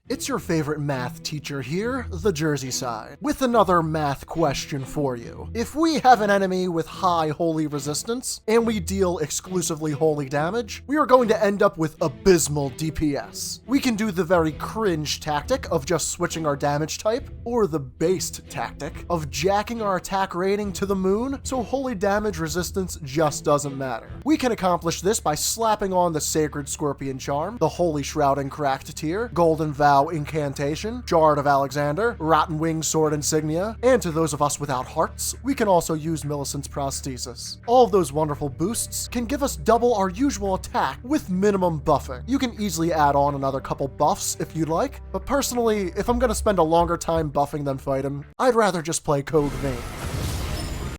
It's your favorite math teacher here, TheJerseySide, with another math question for you. If we have an enemy with high holy resistance, and we deal exclusively holy damage, we are going to end up with abysmal DPS. We can do the very cringe tactic of just switching our damage type, or the based tactic of jacking our attack rating to the moon, so holy damage resistance just doesn't matter. We can accomplish this by slapping on the Sacred Scorpion Charm, the Holy Shrouding Cracked Tier, Golden Vow Incantation, Shard of Alexander, Rotten Wing Sword Insignia, and to those of us without hearts, we can also use Millicent's Prosthesis. All of those wonderful boosts can give us double our usual attack with minimum buffing. You can easily add on another couple buffs if you'd like, but personally, if I'm gonna spend a longer time buffing than fight him, I'd rather just play Code Vein.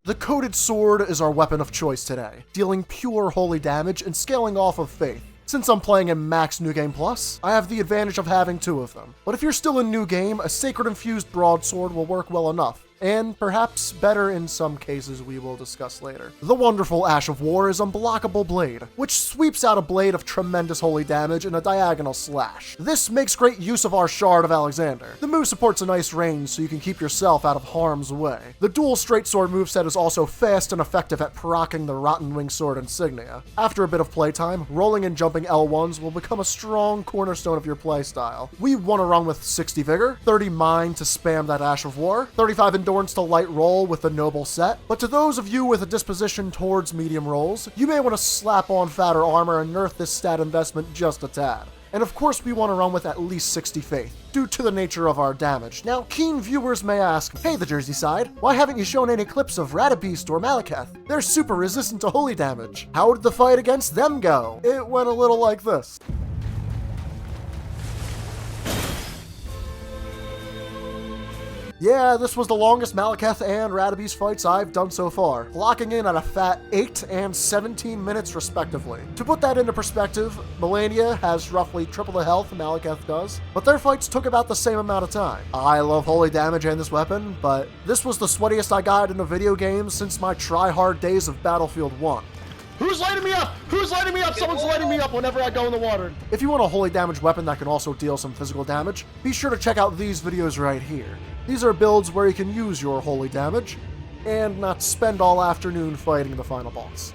The Coated Sword is our weapon of choice today, dealing pure holy damage and scaling off of Faith. Since I'm playing in Max New Game Plus, I have the advantage of having two of them. But if you're still in New Game, a Sacred Infused Broadsword will work well enough. And perhaps better in some cases we will discuss later. The wonderful Ash of War is Unblockable Blade, which sweeps out a blade of tremendous holy damage in a diagonal slash. This makes great use of our Shard of Alexander. The move supports a nice range so you can keep yourself out of harm's way. The dual straight sword moveset is also fast and effective at proccing the Rotten Wing Sword Insignia. After a bit of playtime, rolling and jumping L1s will become a strong cornerstone of your playstyle. We want to run with 60 Vigor, 30 Mind to spam that Ash of War, 35 Endurance to light roll with the Noble set, but to those of you with a disposition towards medium rolls, you may want to slap on fatter armor and nerf this stat investment just a tad. And of course we want to run with at least 60 Faith, due to the nature of our damage. Now, keen viewers may ask, hey TheJerseySide, why haven't you shown any clips of Radabeast or Malekith? They're super resistant to holy damage. How did the fight against them go? It went a little like this. Yeah, this was the longest Malekith and Radabeast fights I've done so far, clocking in at a fat 8 and 17 minutes respectively. To put that into perspective, Melania has roughly triple the health Malekith does, but their fights took about the same amount of time. I love holy damage and this weapon, but this was the sweatiest I got in a video game since my try-hard days of Battlefield 1. Who's lighting me up? Who's lighting me up? Someone's lighting me up whenever I go in the water. If you want a holy damage weapon that can also deal some physical damage, be sure to check out these videos right here. These are builds where you can use your holy damage and not spend all afternoon fighting the final boss.